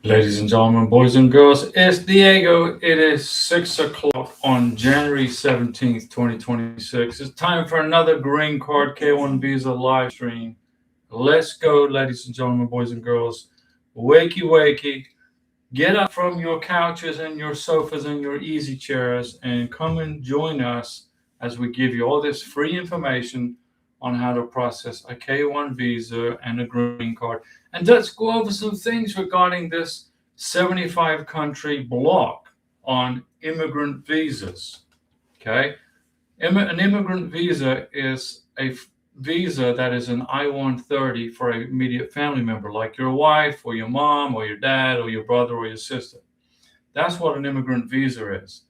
Ladies and gentlemen, boys and girls, it's Diego. It is 6 o'clock on January 17th, 2026. It's time for another Green Card K1 Visa live stream. Let's go, ladies and gentlemen, boys and girls. Wakey, wakey. Get up from your couches and your sofas and your easy chairs and come and join us as we give you all this free information on how to process a K1 visa and a green card. And let's go over some things regarding this 75 country block on immigrant visas. Okay. An immigrant visa is a visa that is an I-130 for an immediate family member, like your wife or your mom or your dad or your brother or your sister. That's what an immigrant visa is.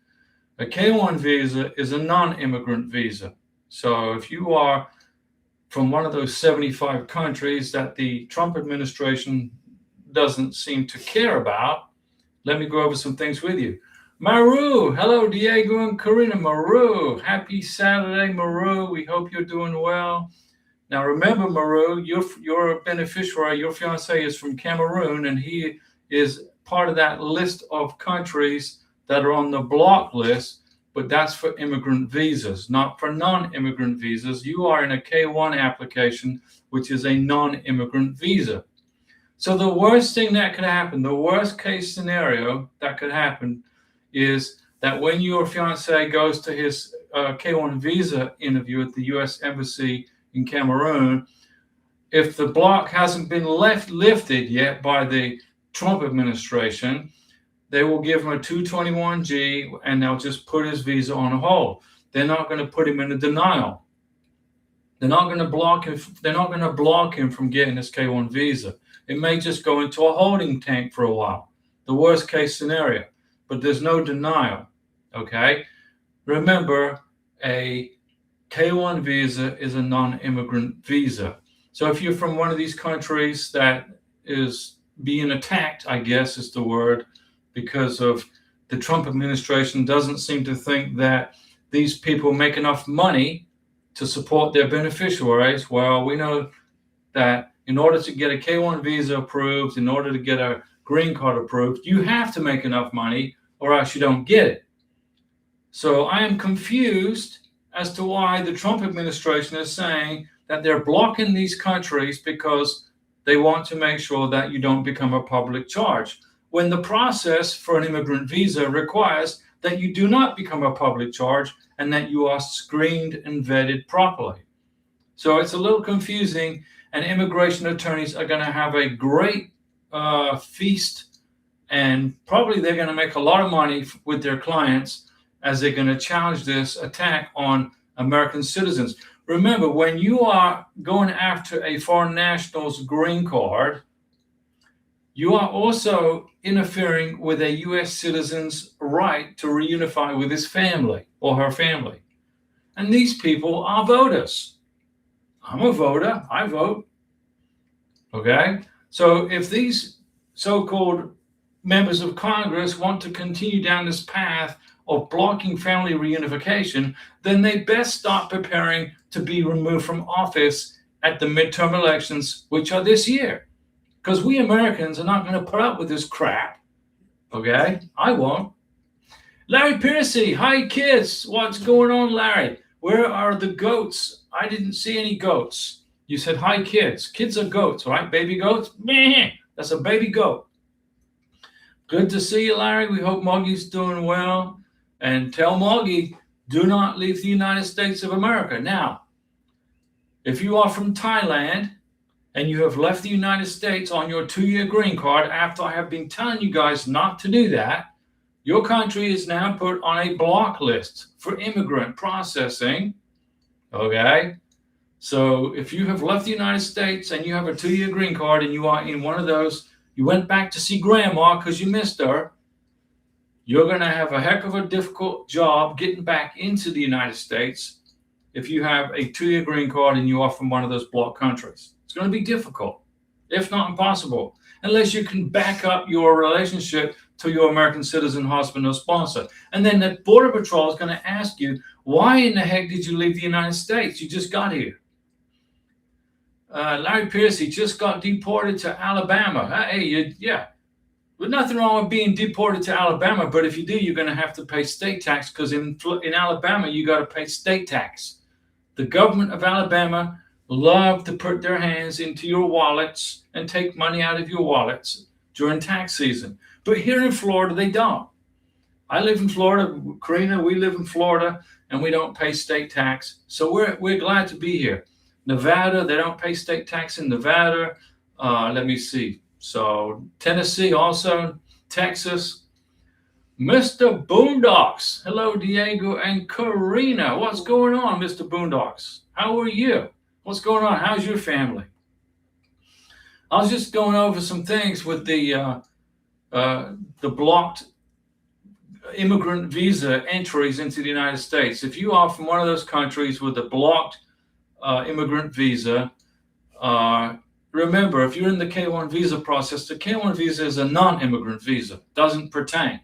A K1 visa is a non-immigrant visa. So if you are from one of those 75 countries that the Trump administration doesn't seem to care about, let me go over some things with you. Maru, hello, Diego and Karina. Maru, happy Saturday, Maru. We hope you're doing well. Now, remember, Maru, your beneficiary, your fiance is from Cameroon, and he is part of that list of countries that are on the block list. But that's for immigrant visas, not for non-immigrant visas. You are in a K1 application, which is a non-immigrant visa. So the worst thing that could happen, the worst case scenario that could happen is that when your fiance goes to his K1 visa interview at the U.S. Embassy in Cameroon, if the block hasn't been lifted yet by the Trump administration, they will give him a 221G and they'll just put his visa on hold. They're not going to put him in a denial. They're not going to block him. They're not going to block him from getting his K1 visa. It may just go into a holding tank for a while. The worst case scenario, but there's no denial. Okay. Remember, a K1 visa is a non-immigrant visa. So if you're from one of these countries that is being attacked, I guess is the word, because of the Trump administration doesn't seem to think that these people make enough money to support their beneficiaries. Well, we know that in order to get a K1 visa approved, in order to get a green card approved, you have to make enough money or else you don't get it. So I am confused as to why the Trump administration is saying that they're blocking these countries because they want to make sure that you don't become a public charge, when the process for an immigrant visa requires that you do not become a public charge and that you are screened and vetted properly. So it's a little confusing, and immigration attorneys are going to have a great feast, and probably they're going to make a lot of money with their clients as they're going to challenge this attack on American citizens. Remember, when you are going after a foreign national's green card, you are also interfering with a U.S. citizen's right to reunify with his family or her family. And these people are voters. I'm a voter. I vote. Okay? So if these so-called members of Congress want to continue down this path of blocking family reunification, then they best start preparing to be removed from office at the midterm elections, which are this year. Because we Americans are not going to put up with this crap. Okay? I won't. Larry Piercy, hi kids. What's going on, Larry? Where are the goats? I didn't see any goats. You said hi kids. Kids are goats, right? Baby goats? Meh. That's a baby goat. Good to see you, Larry. We hope Moggy's doing well. And tell Moggy, do not leave the United States of America. Now, if you are from Thailand and you have left the United States on your 2-year green card after I have been telling you guys not to do that, your country is now put on a block list for immigrant processing. Okay? So if you have left the United States and you have a 2-year green card and you are in one of those, you went back to see grandma because you missed her, you're going to have a heck of a difficult job getting back into the United States if you have a 2-year green card and you are from one of those block countries. It's going to be difficult, if not impossible, unless you can back up your relationship to your American citizen husband or sponsor. And then the Border Patrol is going to ask you, why in the heck did you leave the United States? You just got here. Larry Pierce, he just got deported to Alabama. Hey, yeah. With nothing wrong with being deported to Alabama, but if you do, you're going to have to pay state tax, because in Alabama, you got to pay state tax. The government of Alabama love to put their hands into your wallets and take money out of your wallets during tax season. But here in Florida, they don't. I live in Florida. Karina, we live in Florida, and we don't pay state tax. So we're glad to be here. Nevada, they don't pay state tax in Nevada. Let me see. So Tennessee also, Texas. Mr. Boondocks. Hello, Diego and Karina. What's going on, Mr. Boondocks? How are you? What's going on? How's your family? I was just going over some things with the blocked immigrant visa entries into the United States. If you are from one of those countries with a blocked immigrant visa, remember, if you're in the K-1 visa process, the K-1 visa is a non-immigrant visa, doesn't pertain.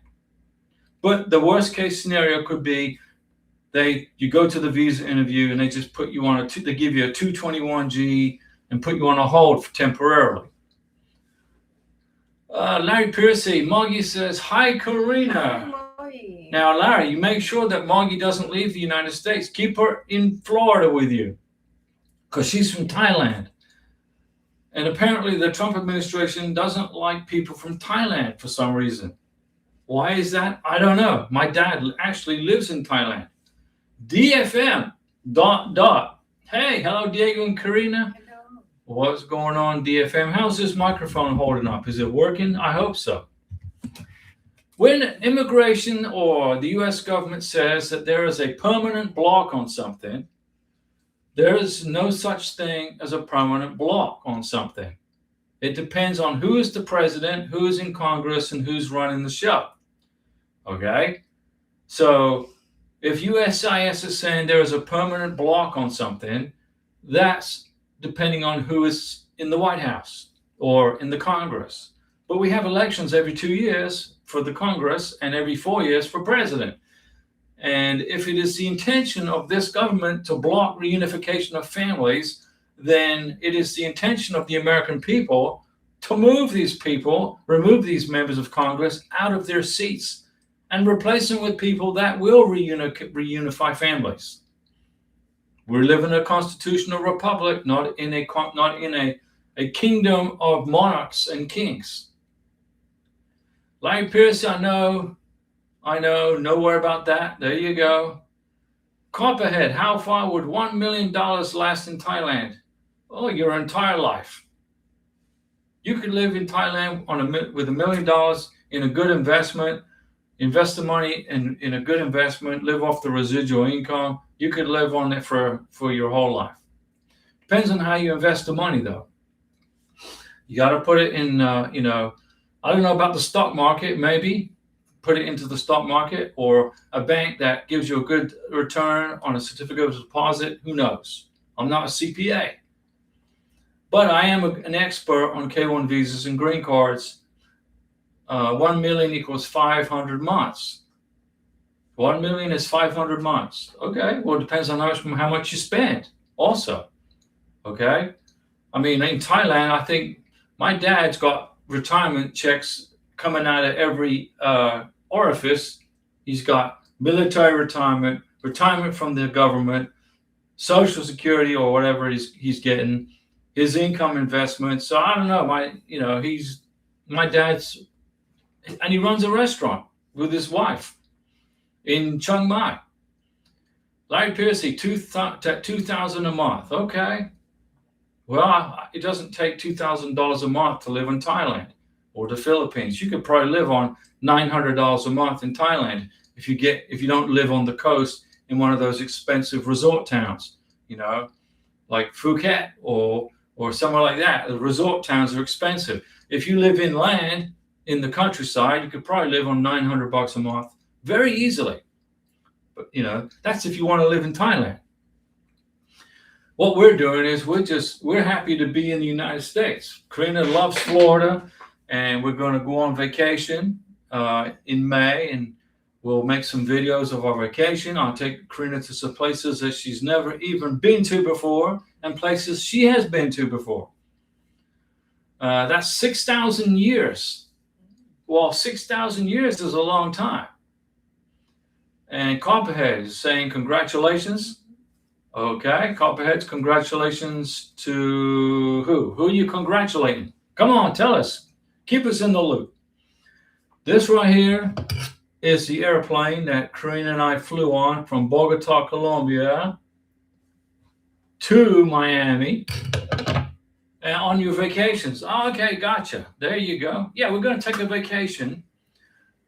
But the worst case scenario could be you go to the visa interview and they just put you on they give you a 221G and put you on a hold temporarily. Larry Piercy, Moggy says, hi, Karina. Hi. Now, Larry, you make sure that Moggy doesn't leave the United States. Keep her in Florida with you, because she's from Thailand. And apparently the Trump administration doesn't like people from Thailand for some reason. Why is that? I don't know. My dad actually lives in Thailand. DFM ... Hey, hello, Diego and Karina. Hello. What's going on, DFM? How's this microphone holding up? Is it working? I hope so. When immigration or the U.S. government says that there is a permanent block on something, there is no such thing as a permanent block on something. It depends on who is the president, who is in Congress, and who's running the show. Okay? So if USCIS is saying there is a permanent block on something, that's depending on who is in the White House or in the Congress. But we have elections every 2 years for the Congress and every 4 years for president. And if it is the intention of this government to block reunification of families, then it is the intention of the American people to remove these members of Congress out of their seats and replace them with people that will reunify families. We live in a constitutional republic, not in a kingdom of monarchs and kings. Larry Pierce, I know, no worry about that. There you go. Copperhead, how far would $1 million last in Thailand? Oh, your entire life. You could live in Thailand with $1 million in a good investment, invest the money in a good investment, live off the residual income. You could live on it for your whole life. Depends on how you invest the money, though. You got to put it in, I don't know about the stock market, maybe. Put it into the stock market or a bank that gives you a good return on a certificate of deposit. Who knows? I'm not a CPA. But I am an expert on K-1 visas and green cards. 1 million equals 500 months. 1 million is 500 months. Okay, well, it depends on how much you spend also. Okay? I mean, in Thailand, I think my dad's got retirement checks coming out of every orifice. He's got military retirement, retirement from the government, Social Security or whatever he's getting, his income investment. So I don't know. My dad's, and he runs a restaurant with his wife in Chiang Mai. Larry Piercy, $2,000 a month. Okay. Well, it doesn't take $2,000 a month to live in Thailand or the Philippines. You could probably live on $900 a month in Thailand if you don't live on the coast in one of those expensive resort towns, like Phuket or somewhere like that. The resort towns are expensive. If you live inland in the countryside, you could probably live on $900 a month very easily. But that's if you want to live in Thailand. What we're doing is we're happy to be in the United States. Karina loves Florida, and we're going to go on vacation in May, and we'll make some videos of our vacation. I'll take Karina to some places that she's never even been to before and places she has been to before. That's 6,000 years. Well, 6,000 years is a long time. And Copperhead is saying congratulations. Okay, Copperheads, congratulations to who? Who are you congratulating? Come on, tell us. Keep us in the loop. This right here is the airplane that Karina and I flew on from Bogota, Colombia to Miami and on your vacations. Okay, gotcha. There you go. Yeah, we're going to take a vacation.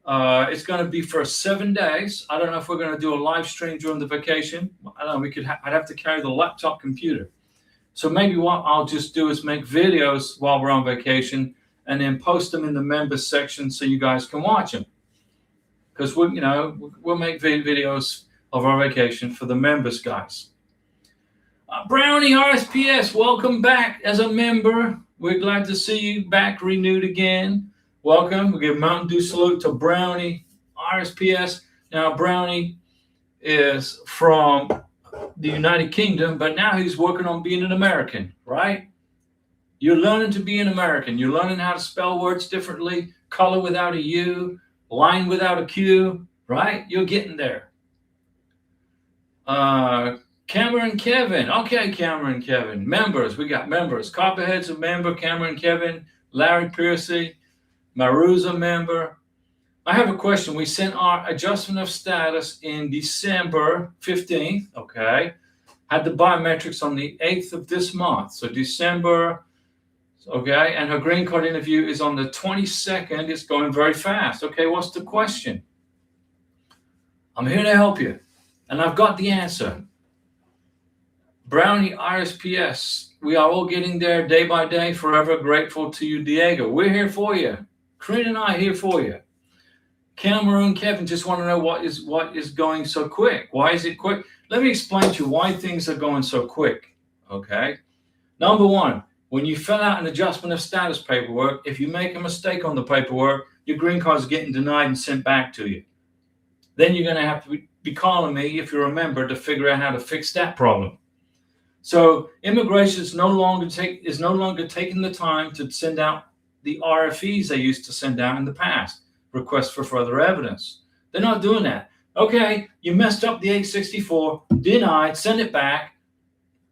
It's going to be for 7 days. I don't know if we're going to do a live stream during the vacation. I don't know. I'd have to carry the laptop computer. So maybe what I'll just do is make videos while we're on vacation and then post them in the members section so you guys can watch them. Because we'll make videos of our vacation for the members, guys. Brownie RSPS, welcome back as a member. We're glad to see you back renewed again. Welcome. We give Mountain Dew salute to Brownie RSPS. Now, Brownie is from the United Kingdom, but now he's working on being an American, right? You're learning to be an American. You're learning how to spell words differently, color without a U, line without a Q, right? You're getting there. Cameron Kevin. Okay, Cameron Kevin. Members. We got members. Copperhead's a member. Cameron Kevin. Larry Piercy. Maru's a member. I have a question. We sent our adjustment of status in December 15th. Okay. Had the biometrics on the 8th of this month. So December. Okay, and her green card interview is on the 22nd. It's going very fast. Okay, what's the question? I'm here to help you, and I've got the answer. Brownie RSPS, we are all getting there day by day. Forever grateful to you, Diego. We're here for you. Corinne and I are here for you. Cameron Kevin just want to know what is going so quick. Why is it quick? Let me explain to you why things are going so quick. Okay, number one. When you fill out an adjustment of status paperwork, if you make a mistake on the paperwork, your green card is getting denied and sent back to you. Then you're going to have to be calling me, if you remember, to figure out how to fix that problem. So immigration is no longer taking the time to send out the RFEs they used to send out in the past, requests for further evidence. They're not doing that. Okay, you messed up the 864, denied, send it back,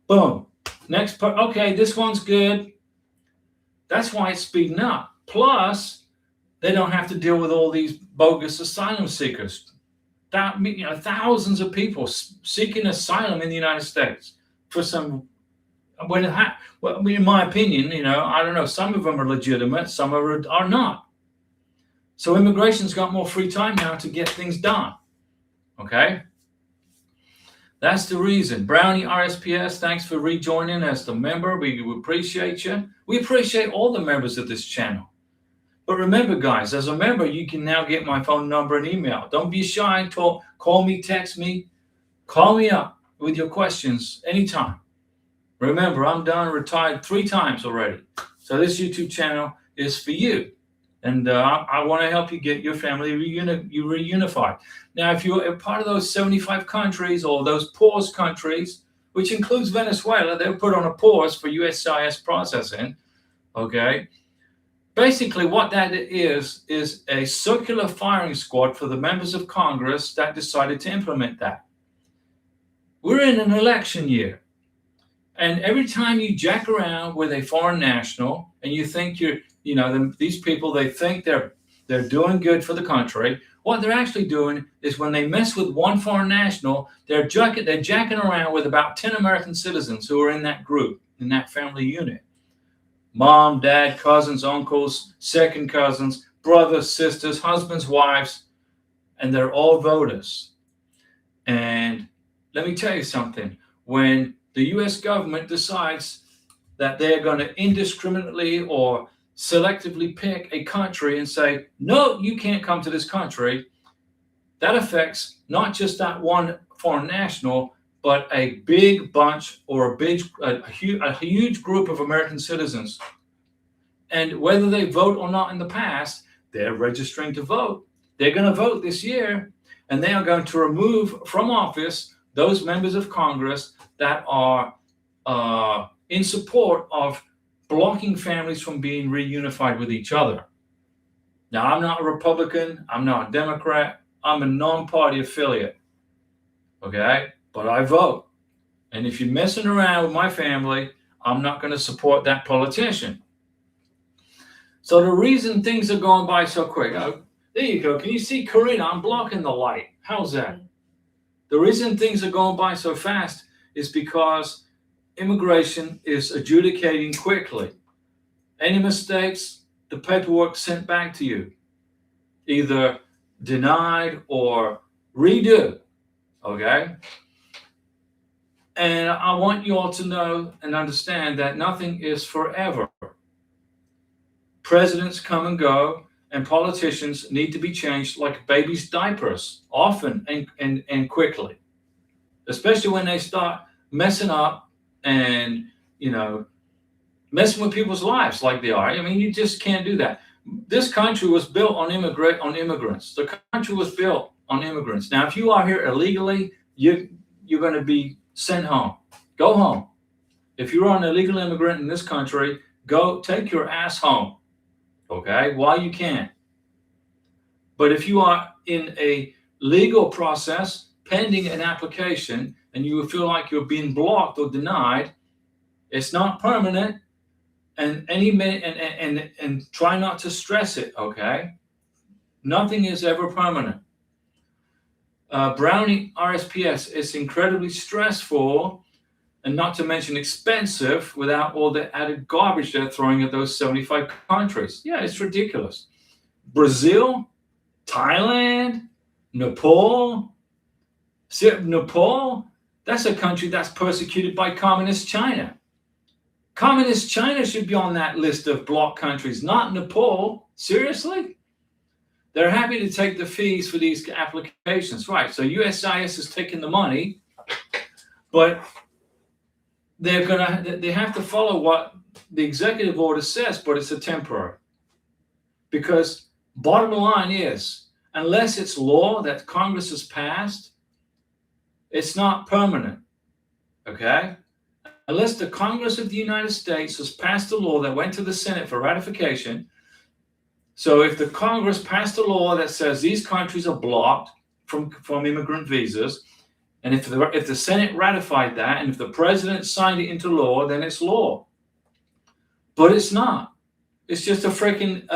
boom. Next part, okay, this one's good. That's why it's speeding up. Plus, they don't have to deal with all these bogus asylum seekers. Thousands of people seeking asylum in the United States for some. In my opinion, I don't know. Some of them are legitimate, some are not. So immigration's got more free time now to get things done. Okay. That's the reason. Brownie RSPS, thanks for rejoining as the member. We appreciate you. We appreciate all the members of this channel. But remember, guys, as a member, you can now get my phone number and email. Don't be shy. Call me, text me. Call me up with your questions anytime. Remember, I'm done, retired 3 times already. So this YouTube channel is for you. And I want to help you get your family reunified. Now, if you're a part of those 75 countries or those pause countries, which includes Venezuela, they're put on a pause for USCIS processing. Okay. Basically, what that is a circular firing squad for the members of Congress that decided to implement that. We're in an election year. And every time you jack around with a foreign national and you think these people, they think they're doing good for the country. What they're actually doing is when they mess with one foreign national, they're jacking around with about 10 American citizens who are in that group, in that family unit. Mom, dad, cousins, uncles, second cousins, brothers, sisters, husbands, wives, and they're all voters. And let me tell you something. When the U.S. government decides that they're going to indiscriminately or selectively pick a country and say, no, you can't come to this country, that affects not just that one foreign national, but a big bunch or a huge group of American citizens. And whether they vote or not in the past, they're registering to vote. They're going to vote this year, and they are going to remove from office those members of Congress that are in support of blocking families from being reunified with each other. Now, I'm not a Republican. I'm not a Democrat. I'm a non-party affiliate. Okay? But I vote. And if you're messing around with my family, I'm not going to support that politician. So the reason things are going by so quick, there you go. Can you see, Karina? I'm blocking the light. How's that? The reason things are going by so fast is because immigration is adjudicating quickly. Any mistakes, the paperwork sent back to you, either denied or redo. Okay? And I want you all to know and understand that nothing is forever. Presidents come and go, and politicians need to be changed like babies' diapers, often and quickly, especially when they start messing up and, messing with people's lives like they are. I mean, you just can't do that. This country was built on immigrants. The country was built on immigrants. Now, if you are here illegally, you're going to be sent home. Go home. If you're an illegal immigrant in this country, go take your ass home. Okay, while you can. But if you are in a legal process pending an application and you feel like you're being blocked or denied, it's not permanent. And and try not to stress it. Okay, nothing is ever permanent. Brownie RSPS is incredibly stressful, and not to mention expensive without all the added garbage they're throwing at those 75 countries. Yeah, it's ridiculous. Brazil, Thailand, Nepal. See, Nepal, that's a country that's persecuted by communist China. Communist China should be on that list of blocked countries, not Nepal. Seriously? They're happy to take the fees for these applications. Right, so USCIS is taking the money, but they have to follow what the executive order says, but it's a temporary. Because bottom line is, unless it's law that Congress has passed, it's not permanent. Okay? Unless the Congress of the United States has passed a law that went to the Senate for ratification. So if the Congress passed a law that says these countries are blocked from immigrant visas, and if the Senate ratified that, and if the president signed it into law, then it's law. But it's not. It's just a freaking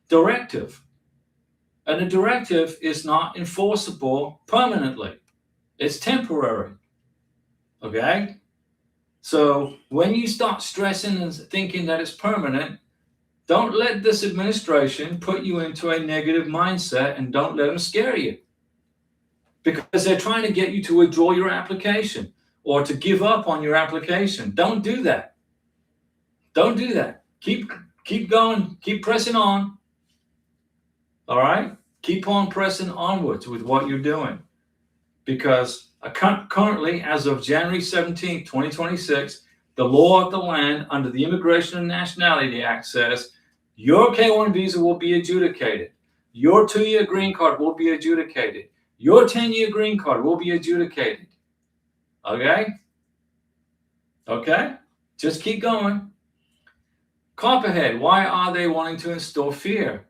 directive. And a directive is not enforceable permanently. It's temporary. Okay? So when you start stressing and thinking that it's permanent, don't let this administration put you into a negative mindset, and don't let them scare you. Because they're trying to get you to withdraw your application or to give up on your application. Don't do that. Don't do that. Keep going. Keep pressing on. All right? Keep on pressing onwards with what you're doing. Because currently, as of January 17, 2026, the law of the land under the Immigration and Nationality Act says your K-1 visa will be adjudicated. Your 2-year green card will be adjudicated. Your 10-year green card will be adjudicated. Okay? Okay? Just keep going. Copperhead, why are they wanting to instill fear?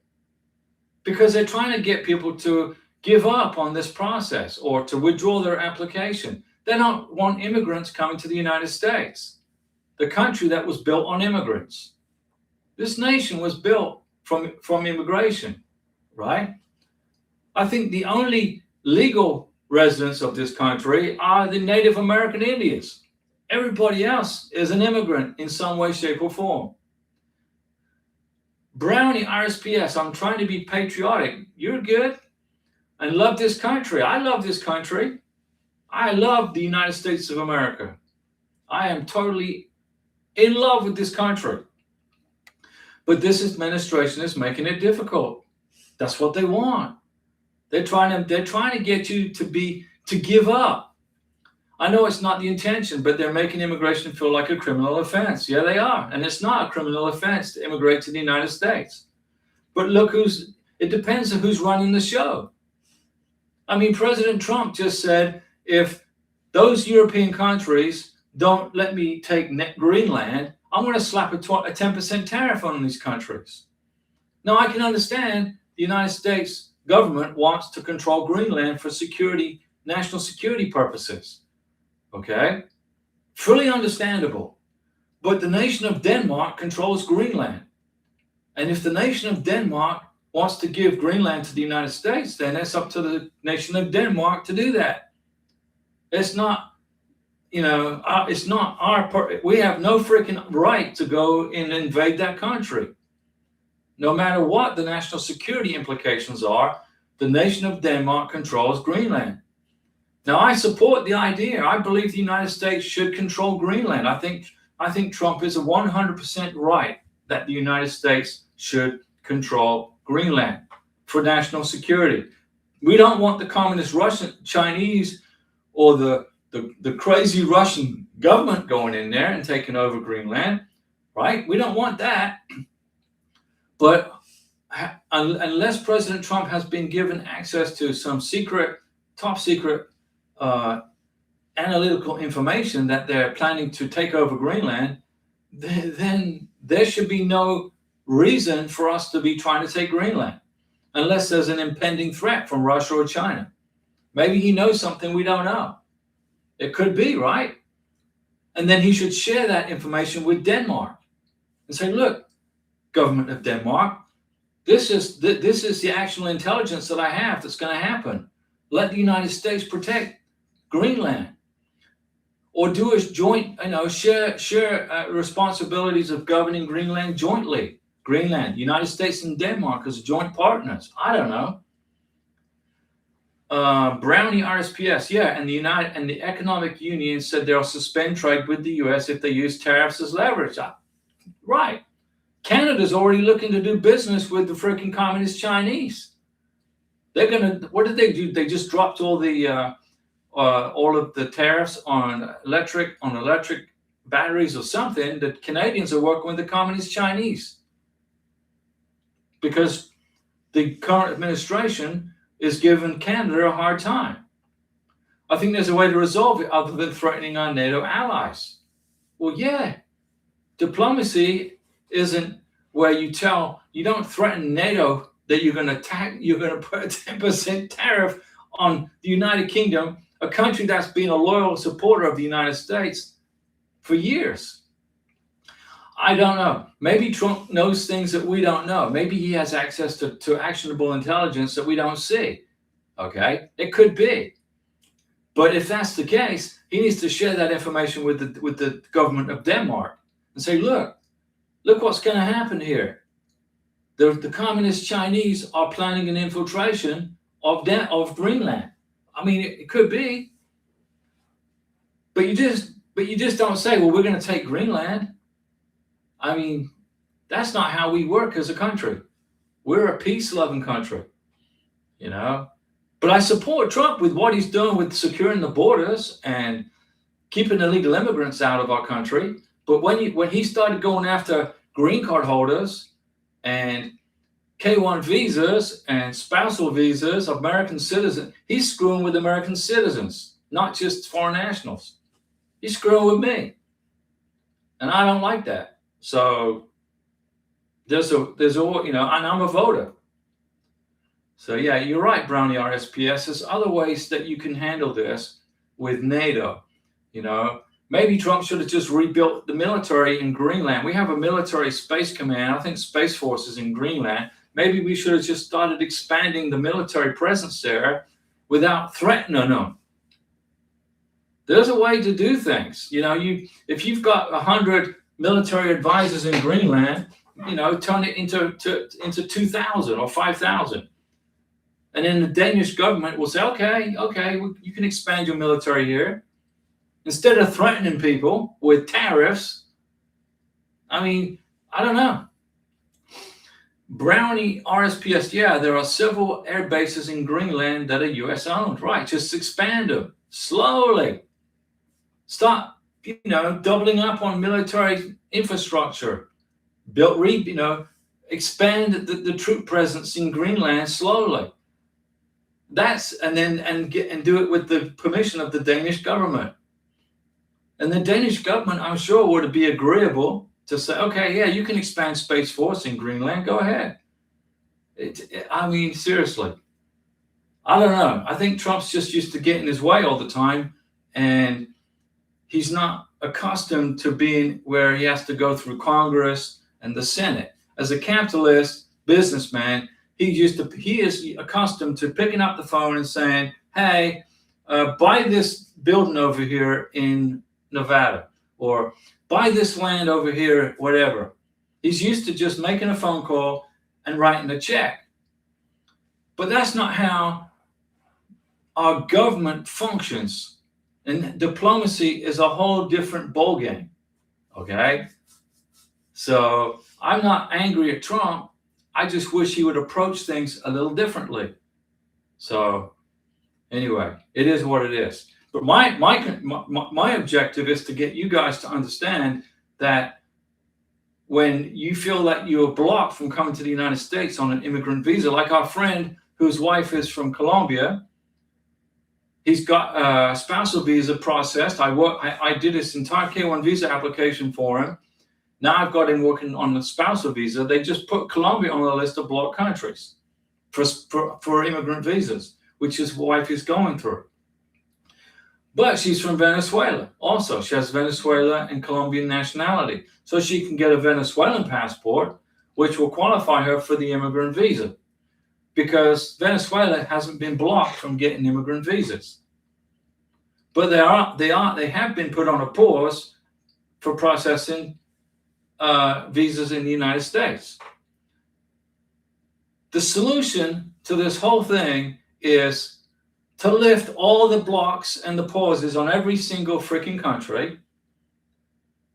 Because they're trying to get people to give up on this process or to withdraw their application. They don't want immigrants coming to the United States, the country that was built on immigrants. This nation was built from immigration, right? I think the only legal residents of this country are the Native American Indians. Everybody else is an immigrant in some way, shape, or form. Brownie RSPS, I'm trying to be patriotic. You're good. And love this country. I love this country. I love the United States of America. I am totally in love with this country. But this administration is making it difficult. That's what they want. They're trying to get you to give up. I know it's not the intention, but they're making immigration feel like a criminal offense. Yeah, they are. And it's not a criminal offense to immigrate to the United States. But look it depends on who's running the show. I mean, President Trump just said, if those European countries don't let me take Greenland, I'm going to slap a 10% tariff on these countries. Now, I can understand the United States government wants to control Greenland for security, national security purposes. Okay? Fully understandable. But the nation of Denmark controls Greenland. And if the nation of Denmark wants to give Greenland to the United States, then it's up to the nation of Denmark to do that. It's not, it's not our part. We have no freaking right to go and invade that country. No matter what the national security implications are, the nation of Denmark controls Greenland. Now, I support the idea. I believe the United States should control Greenland. I think Trump is 100% right that the United States should control Greenland for national security. We don't want the communist Russian, Chinese, or the crazy Russian government going in there and taking over Greenland, right? We don't want that. But unless President Trump has been given access to some secret, top secret analytical information that they're planning to take over Greenland, then there should be no reason for us to be trying to take Greenland, unless there's an impending threat from Russia or China. Maybe he knows something we don't know. It could be, right? And then he should share that information with Denmark and say, look, government of Denmark, this is the actual intelligence that I have that's going to happen. Let the United States protect Greenland, or do a joint, share responsibilities of governing Greenland jointly. Greenland, United States, and Denmark as joint partners. I don't know. Brownie RSPS, yeah, and the Economic Union said they'll suspend trade with the U.S. if they use tariffs as leverage. Right. Canada's already looking to do business with the freaking communist Chinese. They're gonna. What did they do? They just dropped all of the tariffs on electric batteries or something. The Canadians are working with the communist Chinese because the current administration is giving Canada a hard time. I think there's a way to resolve it other than threatening our NATO allies. Well, yeah, diplomacy isn't where you don't threaten NATO that you're going to put a 10% tariff on the United Kingdom, a country that's been a loyal supporter of the United States for years. I don't know. Maybe Trump knows things that we don't know. Maybe he has access to actionable intelligence that we don't see. Okay? It could be. But if that's the case, he needs to share that information with the government of Denmark and say, look what's going to happen here. The communist Chinese are planning an infiltration of Greenland. I mean, it could be. But you just don't say, well, we're going to take Greenland. I mean, that's not how we work as a country. We're a peace-loving country, But I support Trump with what he's doing with securing the borders and keeping illegal immigrants out of our country. But when he started going after green card holders and K-1 visas and spousal visas of American citizens, he's screwing with American citizens, not just foreign nationals. He's screwing with me. And I don't like that. So and I'm a voter. So yeah, you're right, Brownie RSPS. There's other ways that you can handle this with NATO. Maybe Trump should have just rebuilt the military in Greenland. We have a military space command, I think Space Forces in Greenland. Maybe we should have just started expanding the military presence there without threatening them. There's a way to do things. If you've got 100 military advisors in Greenland, turn it into 2,000 or 5,000. And then the Danish government will say, okay, you can expand your military here. Instead of threatening people with tariffs. I mean, I don't know. Brownie RSPS, yeah, there are several air bases in Greenland that are US owned. Right, just expand them slowly. Start, doubling up on military infrastructure. Expand the troop presence in Greenland slowly. And do it with the permission of the Danish government. And the Danish government, I'm sure, would be agreeable to say, okay, yeah, you can expand Space Force in Greenland. Go ahead. I mean, seriously. I don't know. I think Trump's just used to getting his way all the time, and he's not accustomed to being where he has to go through Congress and the Senate. As a capitalist businessman, he is accustomed to picking up the phone and saying, "Hey, buy this building over here in Nevada, or buy this land over here, whatever." He's used to just making a phone call and writing a check. But that's not how our government functions. And diplomacy is a whole different ballgame. Okay? So I'm not angry at Trump. I just wish he would approach things a little differently. So anyway, it is what it is. But my objective is to get you guys to understand that when you feel that you are blocked from coming to the United States on an immigrant visa, like our friend whose wife is from Colombia, he's got a spousal visa processed. I did this entire K1 visa application for him. Now I've got him working on the spousal visa. They just put Colombia on the list of blocked countries for immigrant visas, which his wife is going through. But she's from Venezuela also. She has Venezuela and Colombian nationality. So she can get a Venezuelan passport, which will qualify her for the immigrant visa, because Venezuela hasn't been blocked from getting immigrant visas. But they have been put on a pause for processing visas in the United States. The solution to this whole thing is to lift all the blocks and the pauses on every single freaking country,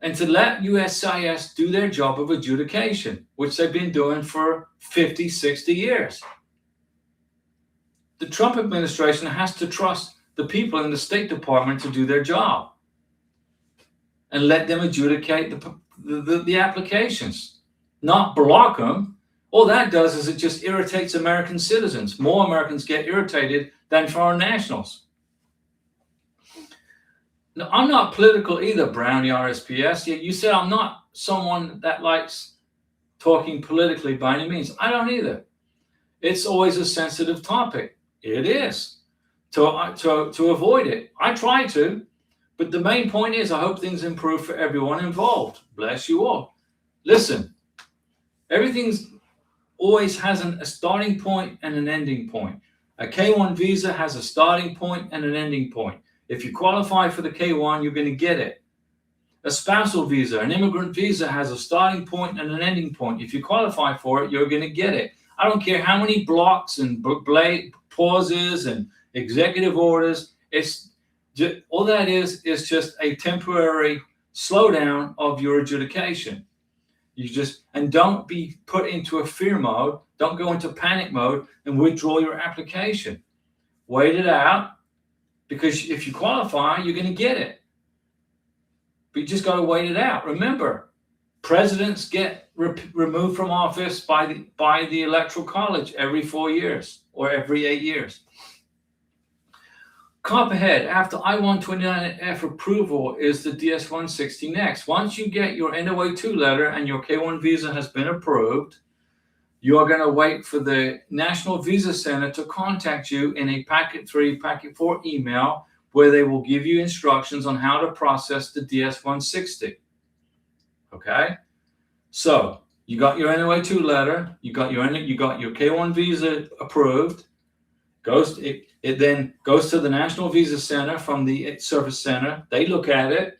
and to let USCIS do their job of adjudication, which they've been doing for 50, 60 years. The Trump administration has to trust the people in the State Department to do their job and let them adjudicate the applications, not block them. All that does is it just irritates American citizens. More Americans get irritated than foreign nationals. Now, I'm not political either, Brownie RSPS. You said I'm not someone that likes talking politically by any means. I don't either. It's always a sensitive topic. It is. To avoid it. I try to. But the main point is I hope things improve for everyone involved. Bless you all. Listen, everything's always has a starting point and an ending point. A K1 visa has a starting point and an ending point. If you qualify for the K1, you're going to get it. A spousal visa, an immigrant visa, has a starting point and an ending point. If you qualify for it, you're going to get it. I don't care how many blocks and pauses and executive orders. It's just, all that is just a temporary slowdown of your adjudication. And don't be put into a fear mode. Don't go into panic mode and withdraw your application. Wait it out, because if you qualify, you're going to get it. But you just got to wait it out. Remember, presidents get removed from office by the Electoral College every 4 years or every 8 years. Cop ahead, after I-129F approval is the DS-160 next. Once you get your NOA-2 letter and your K-1 visa has been approved, you are going to wait for the National Visa Center to contact you in a Packet 3, Packet 4 email, where they will give you instructions on how to process the DS-160. Okay? So you got your NOA-2 letter, you got your K-1 visa approved. It then goes to the National Visa Center from the Service Center. They look at it.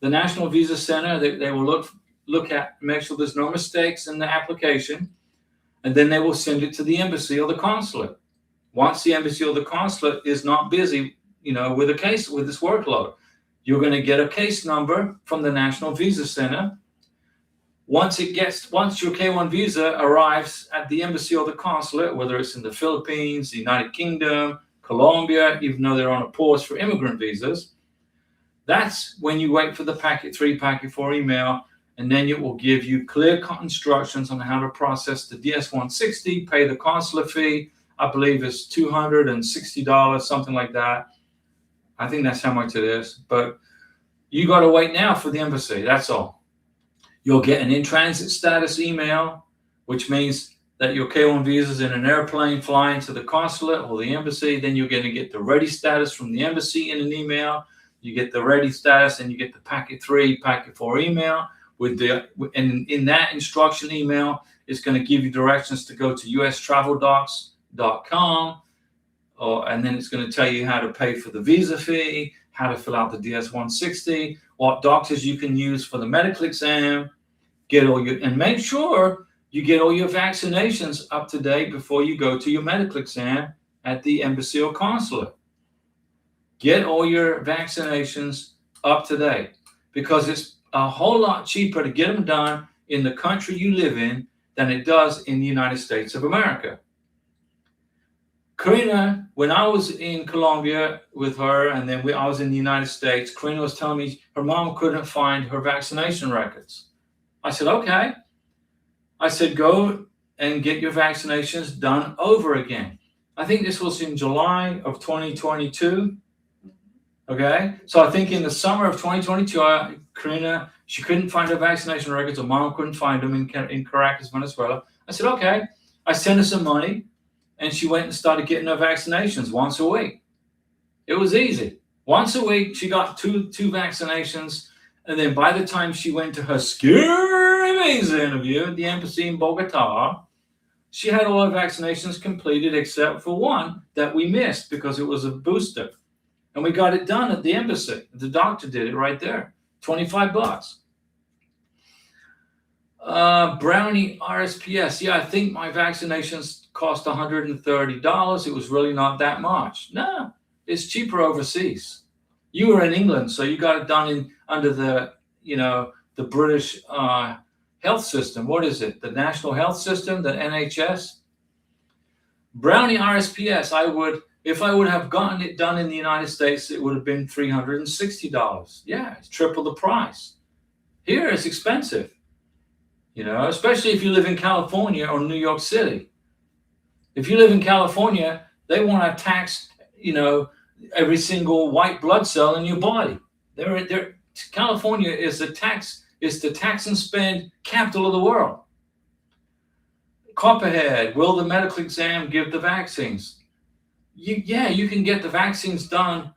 The National Visa Center, they will look at, make sure there's no mistakes in the application, and then they will send it to the embassy or the consulate. Once the embassy or the consulate is not busy, with a case, with this workload, you're going to get a case number from the National Visa Center. Once your K-1 visa arrives at the embassy or the consulate, whether it's in the Philippines, the United Kingdom, Colombia, even though they're on a pause for immigrant visas, that's when you wait for the Packet 3, Packet 4 email, and then it will give you clear instructions on how to process the DS-160, pay the consulate fee. I believe it's $260, something like that. I think that's how much it is. But you got to wait now for the embassy. That's all. You'll get an in-transit status email, which means that your K1 visa is in an airplane flying to the consulate or the embassy. Then you're going to get the ready status from the embassy in an email. You get the ready status, and you get the packet 3, packet 4 email and in that instruction email, it's going to give you directions to go to ustraveldocs.com, and then it's going to tell you how to pay for the visa fee, how to fill out the DS-160, what doctors you can use for the medical exam, and make sure you get all your vaccinations up to date before you go to your medical exam at the embassy or consulate. Get all your vaccinations up to date, because it's a whole lot cheaper to get them done in the country you live in than it does in the United States of America. Karina, when I was in Colombia with her, and then I was in the United States, Karina was telling me her mom couldn't find her vaccination records. I said, okay. I said, go and get your vaccinations done over again. I think this was in July of 2022. Okay, so I think in the summer of 2022, Karina, she couldn't find her vaccination records, her mom couldn't find them in Caracas, Venezuela. I said, okay. I sent her some money, and she went and started getting her vaccinations once a week. It was easy. Once a week, she got two vaccinations, and then by the time she went to her scary visa interview at the embassy in Bogota, she had all her vaccinations completed except for one that we missed because it was a booster. And we got it done at the embassy. The doctor did it right there. $25. Brownie RSPS. Yeah, I think my vaccinations cost $130. It was really not that much. No, it's cheaper overseas. You were in England, so you got it done under the British health system. What is it? The National Health System, the NHS? Brownie RSPS, if I would have gotten it done in the United States, it would have been $360. Yeah, it's triple the price. Here it's expensive, especially if you live in California or New York City. If you live in California, they want to tax, every single white blood cell in your body. California is the tax and spend capital of the world. Copperhead, will the medical exam give the vaccines? You can get the vaccines done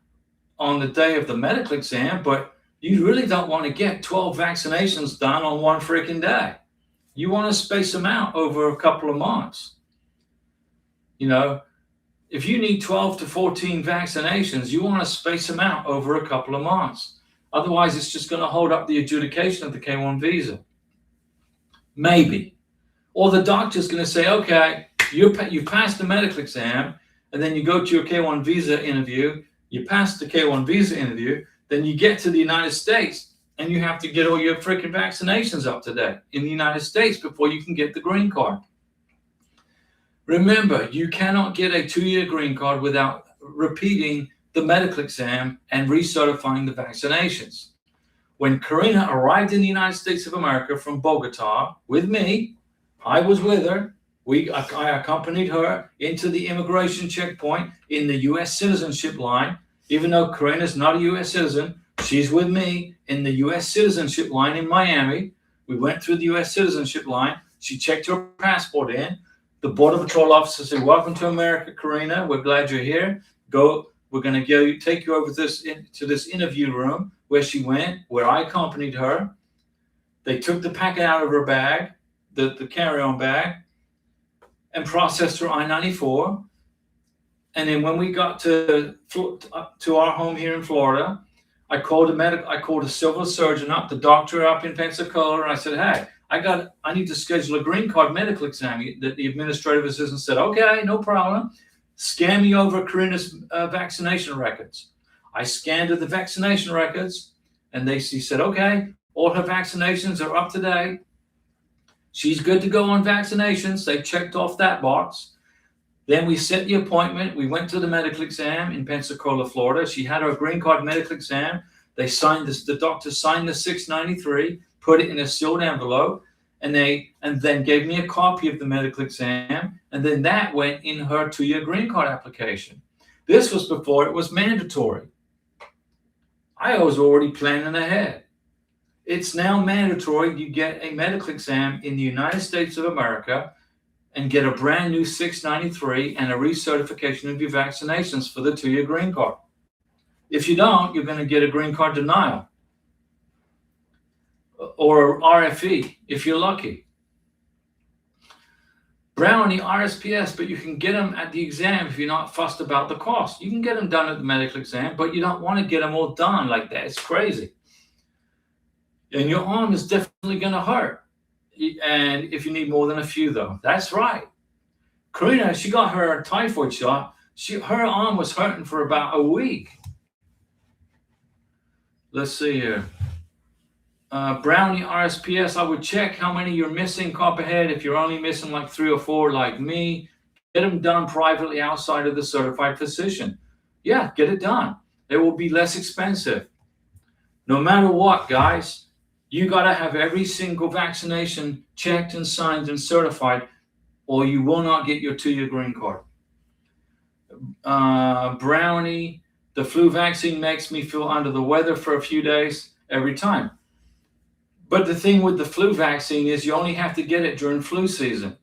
on the day of the medical exam, but you really don't want to get 12 vaccinations done on one freaking day. You want to space them out over a couple of months. If you need 12 to 14 vaccinations, you want to space them out over a couple of months. Otherwise, it's just going to hold up the adjudication of the K1 visa. Maybe. Or the doctor's going to say, okay, you passed the medical exam, and then you go to your K1 visa interview, you pass the K1 visa interview, then you get to the United States, and you have to get all your freaking vaccinations up to date in the United States before you can get the green card. Remember, you cannot get a 2-year green card without repeating the medical exam and recertifying the vaccinations. When Karina arrived in the United States of America from Bogota with me, I was with her. I accompanied her into the immigration checkpoint in the U.S. citizenship line. Even though Karina's not a U.S. citizen, she's with me in the U.S. citizenship line in Miami. We went through the U.S. citizenship line. She checked her passport in. The Border Patrol officer said, welcome to America, Karina. We're glad you're here. We're going to take you over to this interview room where she went, where I accompanied her. They took the packet out of her bag, the carry-on bag, and processed her I-94. And then when we got to our home here in Florida, I called a civil surgeon up, the doctor up in Pensacola, and I said, hey, I need to schedule a green card medical exam. The administrative assistant said, okay, no problem. Scan me over Karina's vaccination records. I scanned her the vaccination records, and she said, okay, all her vaccinations are up to date. She's good to go on vaccinations. They checked off that box. Then we set the appointment. We went to the medical exam in Pensacola, Florida. She had her green card medical exam. They signed this. The doctor signed the 693, put it in a sealed envelope, and then gave me a copy of the medical exam. And then that went in her 2-year green card application. This was before it was mandatory. I was already planning ahead. It's now mandatory you get a medical exam in the United States of America, and get a brand new 693 and a recertification of your vaccinations for the 2-year green card. If you don't, you're going to get a green card denial or RFE if you're lucky. Brownie, RSPS, but you can get them at the exam if you're not fussed about the cost. You can get them done at the medical exam, but you don't want to get them all done like that. It's crazy. And your arm is definitely going to hurt. And if you need more than a few, though. That's right. Karina, she got her typhoid shot. Her arm was hurting for about a week. Let's see here. Brownie RSPS, I would check how many you're missing, Copperhead. If you're only missing like 3 or 4 like me, get them done privately outside of the certified physician. Yeah, get it done. It will be less expensive. No matter what, guys, you got to have every single vaccination checked and signed and certified, or you will not get your 2-year green card. Brownie, the flu vaccine makes me feel under the weather for a few days every time. But the thing with the flu vaccine is you only have to get it during flu season.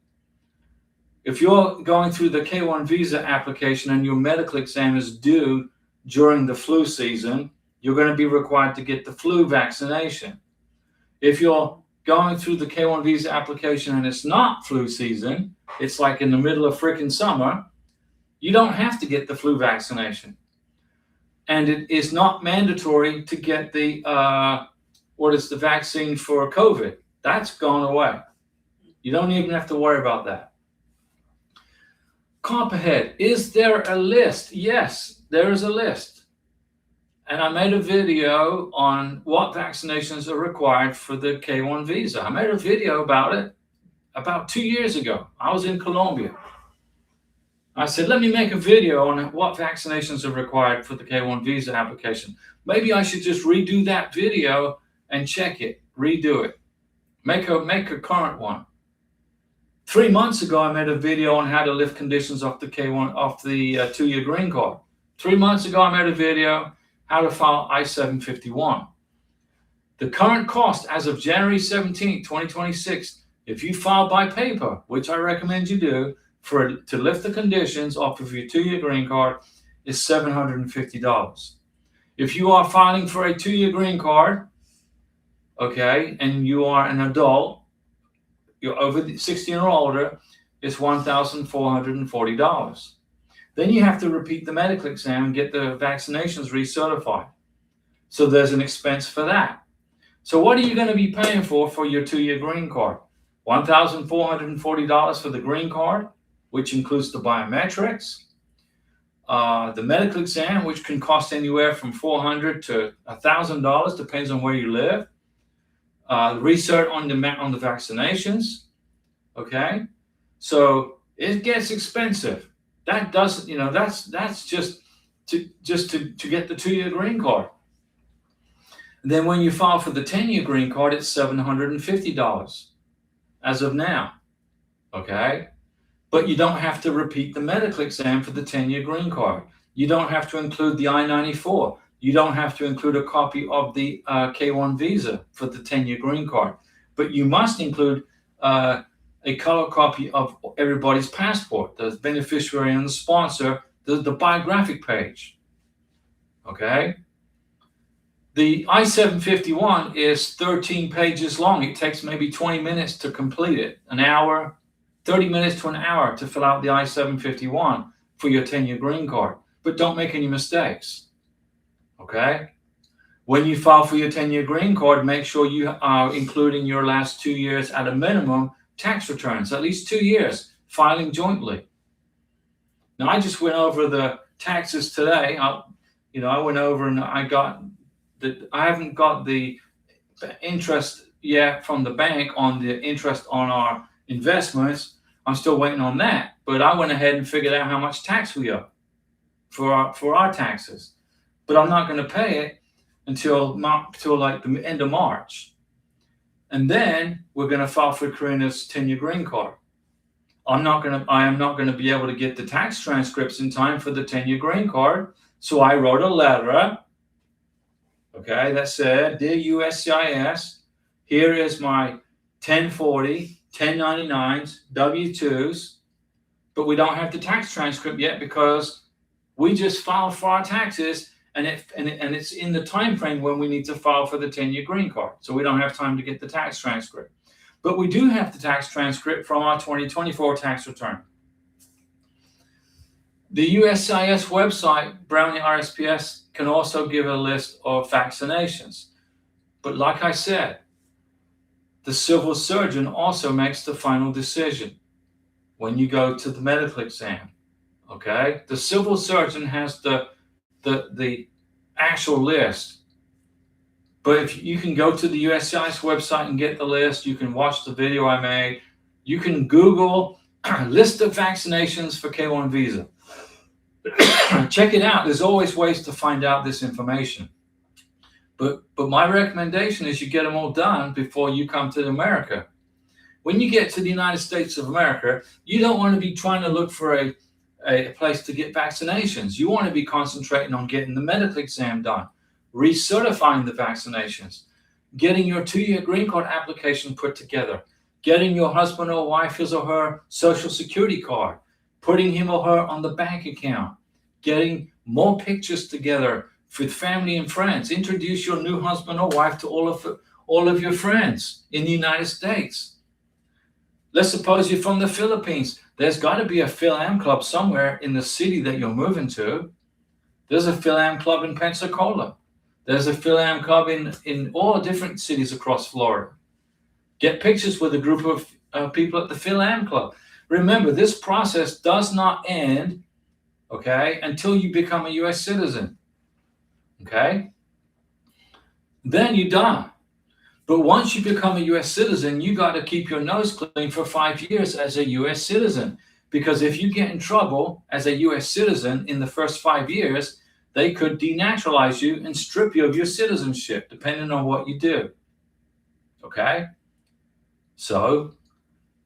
If you're going through the K1 visa application and your medical exam is due during the flu season, you're going to be required to get the flu vaccination. If you're going through the K1 visa application and it's not flu season, it's like in the middle of freaking summer, you don't have to get the flu vaccination. And it is not mandatory to get the vaccine for COVID. That's gone away. You don't even have to worry about that. Copperhead, is there a list? Yes, there is a list. And I made a video on what vaccinations are required for the K1 visa. I made a video about it about 2 years ago. I was in Colombia. I said, let me make a video on what vaccinations are required for the K1 visa application. Maybe I should just redo that video and check it, redo it, make a current one. 3 months ago, I made a video on how to lift conditions off the K1, off the 2-year green card. 3 months ago, I made a video how to file I-751. The current cost as of January 17, 2026, if you file by paper, which I recommend you do, to lift the conditions off of your 2-year green card is $750. If you are filing for a 2-year green card, okay, and you are an adult, you're over 16 or older, it's $1,440. Then you have to repeat the medical exam and get the vaccinations recertified. So there's an expense for that. So what are you going to be paying for your 2-year green card? $1,440 for the green card, which includes the biometrics, the medical exam, which can cost anywhere from $400 to $1,000, depends on where you live. Research on the vaccinations. Okay, so it gets expensive. That doesn't, that's just to get the 2-year green card. And then when you file for the 10-year green card, it's $750 as of now. Okay, but you don't have to repeat the medical exam for the 10-year green card. You don't have to include the I-94. You don't have to include a copy of the K1 visa for the 10-year green card, but you must include a color copy of everybody's passport, the beneficiary and the sponsor, the biographic page. Okay? The I-751 is 13 pages long. It takes maybe 20 minutes to complete it, an hour, 30 minutes to an hour to fill out the I-751 for your 10-year green card, but don't make any mistakes. Okay? When you file for your 10-year green card, make sure you are including your last 2 years at a minimum tax returns, at least 2 years, filing jointly. Now, I just went over the taxes today. I went over and I haven't got the interest yet from the bank on the interest on our investments. I'm still waiting on that. But I went ahead and figured out how much tax we owe for our taxes. But I'm not going to pay it until like the end of March. And then we're going to file for Karina's 10-year green card. I am not going to be able to get the tax transcripts in time for the 10-year green card. So I wrote a letter, okay, that said, Dear USCIS, here is my 1040 1099s, W-2s, but we don't have the tax transcript yet because we just filed for our taxes, and it's in the time frame when we need to file for the 10-year green card. So we don't have time to get the tax transcript. But we do have the tax transcript from our 2024 tax return. The USCIS website, Brownie RSPS, can also give a list of vaccinations. But like I said, the civil surgeon also makes the final decision when you go to the medical exam. Okay, the civil surgeon has the actual list, but if you can go to the USCIS website and get the list, you can watch the video I made. You can Google list of vaccinations for K1 visa. Check it out. There's always ways to find out this information. But my recommendation is you get them all done before you come to America. When you get to the United States of America, you don't want to be trying to look for a place to get vaccinations. You want to be concentrating on getting the medical exam done, recertifying the vaccinations, getting your 2-year green card application put together, getting your husband or wife his or her social security card, putting him or her on the bank account, getting more pictures together with family and friends. Introduce your new husband or wife to all of your friends in the United States. Let's suppose you're from the Philippines. There's got to be a Phil-Am club somewhere in the city that you're moving to. There's a Phil-Am club in Pensacola. There's a Phil-Am club in all different cities across Florida. Get pictures with a group of people at the Phil-Am club. Remember, this process does not end, okay, until you become a U.S. citizen, okay? Then you're done. But once you become a U.S. citizen, you got to keep your nose clean for 5 years as a U.S. citizen. Because if you get in trouble as a U.S. citizen in the first 5 years, they could denaturalize you and strip you of your citizenship, depending on what you do. Okay? So,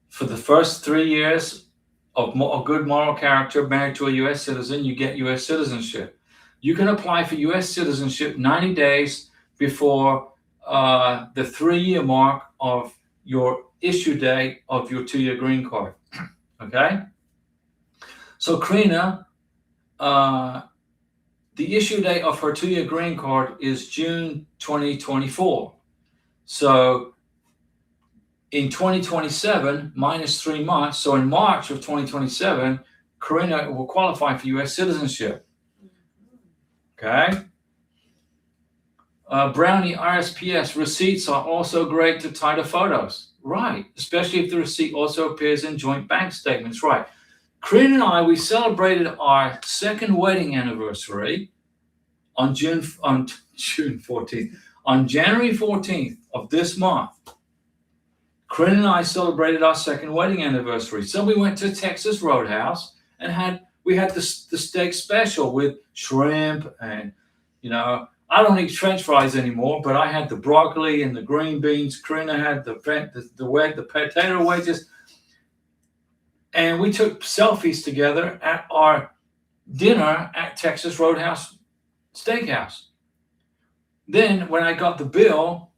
for the first 3 years of good moral character married to a U.S. citizen, you get U.S. citizenship. You can apply for U.S. citizenship 90 days before the 3-year mark of your issue date of your 2-year green card. Okay? So Karina, the issue date of her 2-year green card is June 2024. So in 2027, minus 3 months, so in March of 2027, Karina will qualify for U.S. citizenship. Okay? Brownie RSPS receipts are also great to tie to photos. Right. Especially if the receipt also appears in joint bank statements. Right. Karina and I, we celebrated our second wedding anniversary on June 14th. On January 14th of this month, Karina and I celebrated our second wedding anniversary. So we went to Texas Roadhouse and we had the steak special with shrimp and, I don't eat French fries anymore, but I had the broccoli and the green beans. Karina had the potato wedges. And we took selfies together at our dinner at Texas Roadhouse Steakhouse. Then when I got the bill,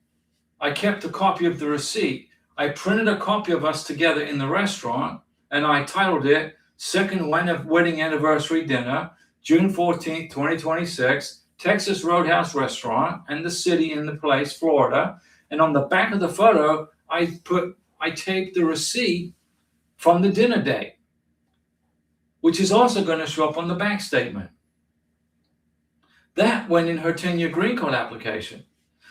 I kept a copy of the receipt. I printed a copy of us together in the restaurant, and I titled it Second Wedding Anniversary Dinner, June 14th, 2026. Texas Roadhouse Restaurant, and the city and the place, Florida. And on the back of the photo, I taped the receipt from the dinner date, which is also going to show up on the bank statement. That went in her 10-year green card application.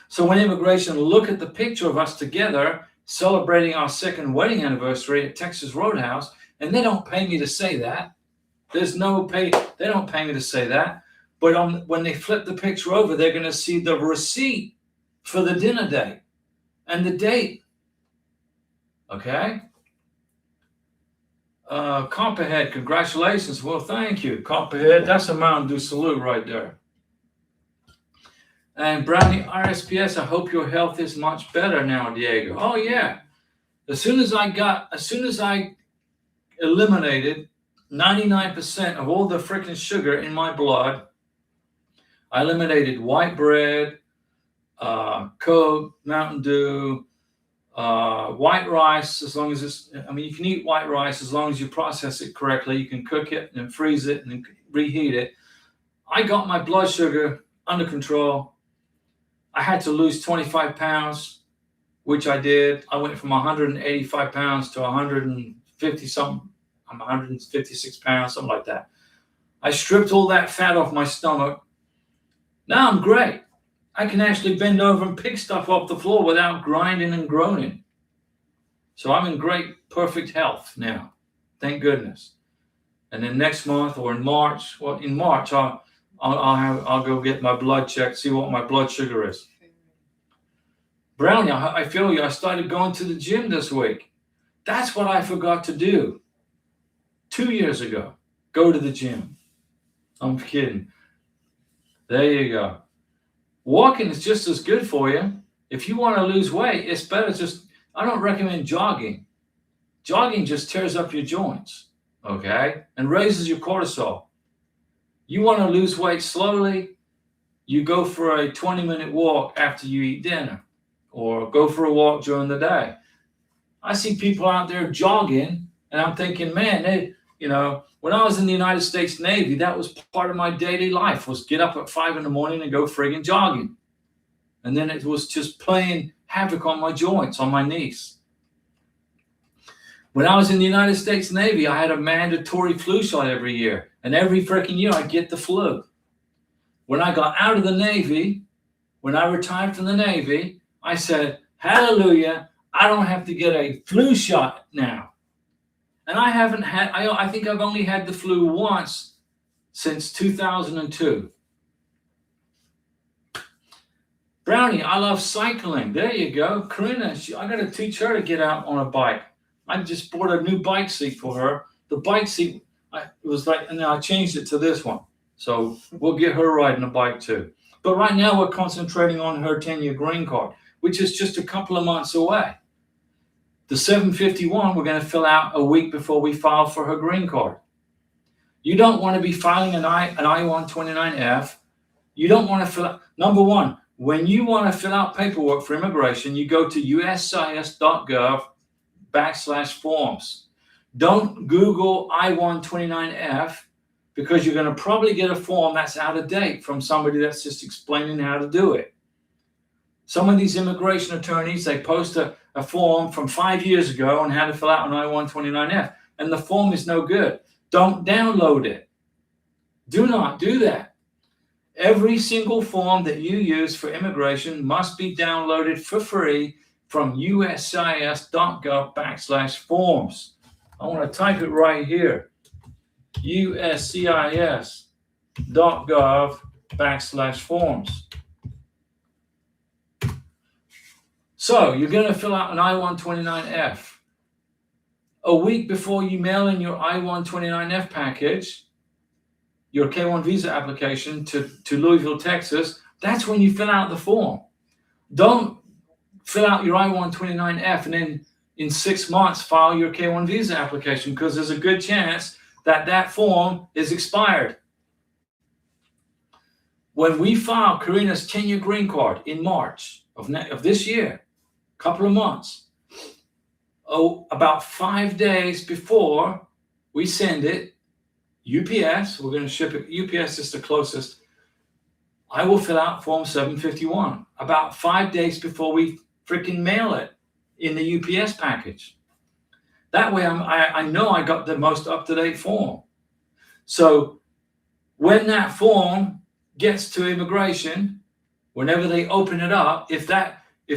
So when immigration look at the picture of us together celebrating our second wedding anniversary at Texas Roadhouse, and they don't pay me to say that. There's no pay. They don't pay me to say that. But when they flip the picture over, they're going to see the receipt for the dinner date and the date. Okay? Copperhead, congratulations. Well, thank you, Copperhead. That's a Mountain Dew salute right there. And Brownie RSPS, I hope your health is much better now, Diego. Oh, yeah. As soon as I eliminated 99% of all the freaking sugar in my blood, I eliminated white bread, Coke, Mountain Dew, White rice, as long as you can eat white rice as long as you process it correctly. You can cook it and freeze it and reheat it. I got my blood sugar under control. I had to lose 25 pounds, which I did. I went from 185 pounds to 150 something. I'm 156 pounds, something like that. I stripped all that fat off my stomach. Now I'm great. I can actually bend over and pick stuff off the floor without grinding and groaning. So I'm in great, perfect health now. Thank goodness. And then next month or in March, I'll go get my blood checked, see what my blood sugar is. Brownie, I feel you. I started going to the gym this week. That's what I forgot to do 2 years ago. Go to the gym. I'm kidding. There you go. Walking is just as good for you. If you want to lose weight, it's better I don't recommend jogging. Jogging just tears up your joints, okay, and raises your cortisol. You want to lose weight slowly, you go for a 20-minute walk after you eat dinner, or go for a walk during the day. I see people out there jogging, and I'm thinking, man, when I was in the United States Navy, that was part of my daily life, was get up at 5 a.m. and go friggin' jogging. And then it was just playing havoc on my joints, on my knees. When I was in the United States Navy, I had a mandatory flu shot every year. And every freaking year, I'd get the flu. When I got out of the Navy, when I retired from the Navy, I said, hallelujah, I don't have to get a flu shot now. And I think I've only had the flu once since 2002. Brownie, I love cycling. There you go. Karina, I got to teach her to get out on a bike. I just bought a new bike seat for her. The bike seat, and I changed it to this one. So we'll get her riding a bike too. But right now we're concentrating on her 10-year green card, which is just a couple of months away. The 751 we're going to fill out a week before we file for her green card. You don't want to be filing an I-129F. You don't want to fill out, number one, when you want to fill out paperwork for immigration, you go to uscis.gov/forms. Don't Google I-129F because you're going to probably get a form that's out of date from somebody that's just explaining how to do it. Some of these immigration attorneys, they post a form from 5 years ago on how to fill out an I-129F, and the form is no good. Don't download it. Do not do that. Every single form that you use for immigration must be downloaded for free from uscis.gov/forms. I want to type it right here. uscis.gov/forms. So you're going to fill out an I-129F. A week before you mail in your I-129F package, your K-1 visa application to Louisville, Texas, that's when you fill out the form. Don't fill out your I-129F and then in 6 months file your K-1 visa application, because there's a good chance that form is expired. When we file Karina's 10-year green card in March of this year, couple of months, about 5 days before we send it, UPS, we're going to ship it, UPS is the closest, I will fill out form 751 about 5 days before we freaking mail it in the UPS package. That way I know I got the most up-to-date form. So when that form gets to immigration, whenever they open it up, if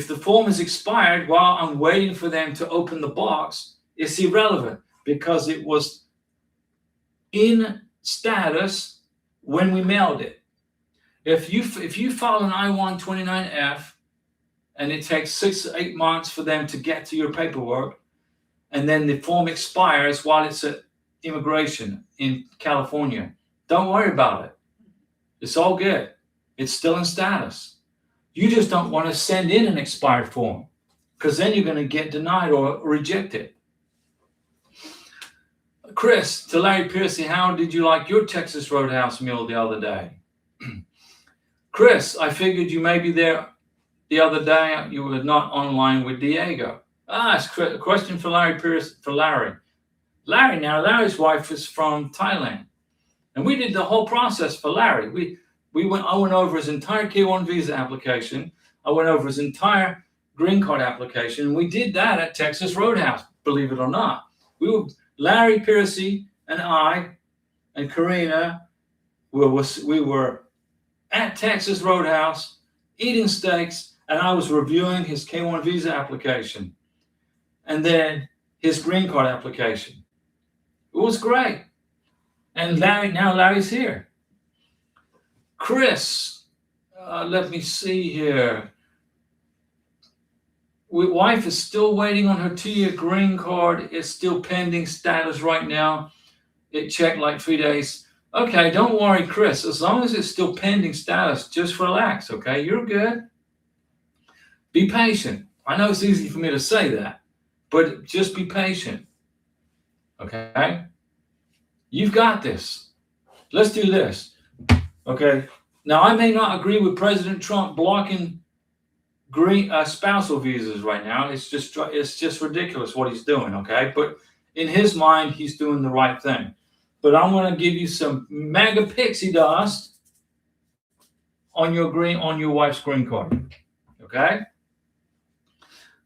the form is expired while I'm waiting for them to open the box, it's irrelevant because it was in status when we mailed it. If you file an I-129F and it takes 6 to 8 months for them to get to your paperwork, and then the form expires while it's at immigration in California, don't worry about it. It's all good. It's still in status. You just don't want to send in an expired form because then you're going to get denied or rejected. Chris, to Larry Piercy, how did you like your Texas Roadhouse meal the other day? Chris, I figured you may be there the other day. You were not online with Diego. It's a question for Larry Pierce, for Larry. Larry's wife is from Thailand. And we did the whole process for Larry. I went over his entire K1 visa application. I went over his entire green card application. And we did that at Texas Roadhouse, believe it or not. Larry Piercy and I and Karina, we were at Texas Roadhouse eating steaks, and I was reviewing his K1 visa application and then his green card application. It was great. And Larry's here. Chris, let me see here. Wife is still waiting on her 2-year green card. It's still pending status right now. It checked like 3 days. Okay, don't worry, Chris. As long as it's still pending status, just relax, okay? You're good. Be patient. I know it's easy for me to say that, but just be patient, okay? You've got this. Let's do this, okay? Now, I may not agree with President Trump blocking spousal visas right now. It's just ridiculous what he's doing, okay? But in his mind, he's doing the right thing. But I'm going to give you some mega pixie dust on your wife's green card, okay?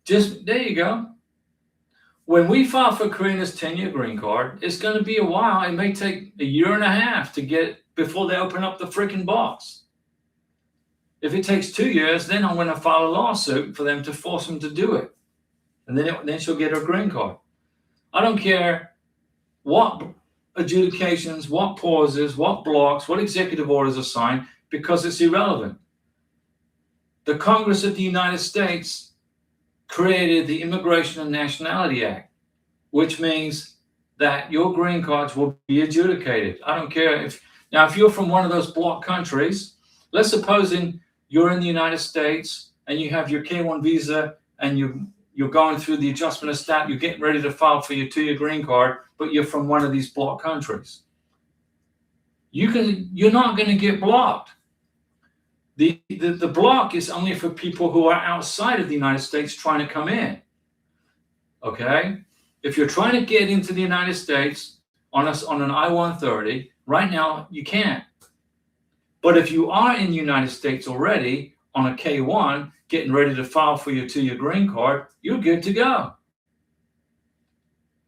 Just there you go. When we file for Karina's 10-year green card, it's going to be a while. It may take a year and a half to get before they open up the freaking box. If it takes 2 years, then I'm going to file a lawsuit for them to force them to do it, and then she'll get her green card. I don't care what adjudications, what pauses, what blocks, what executive orders are signed, because it's irrelevant. The Congress of the United States created the Immigration and Nationality Act, which means that your green cards will be adjudicated. I don't care if you're from one of those block countries, let's suppose you're in the United States and you have your K1 visa and you're going through the adjustment of status, you're getting ready to file for your 2-year green card, but you're from one of these block countries. You're not going to get blocked. The block is only for people who are outside of the United States trying to come in. Okay? If you're trying to get into the United States on an I-130, right now you can't. But if you are in the United States already on a K1, getting ready to file for your 2-year green card, you're good to go.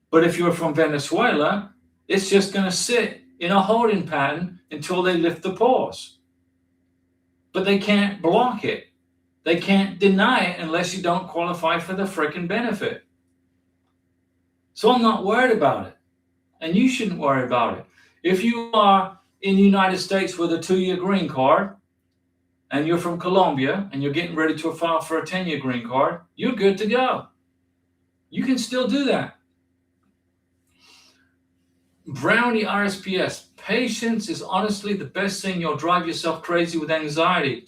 But if you're from Venezuela, it's just going to sit in a holding pattern until they lift the pause. But they can't block it. They can't deny it unless you don't qualify for the frickin' benefit. So I'm not worried about it. And you shouldn't worry about it. If you are in the United States with a 2-year green card, and you're from Colombia, and you're getting ready to file for a 10-year green card, you're good to go. You can still do that. Brownie RSPS, patience is honestly the best thing. You'll drive yourself crazy with anxiety.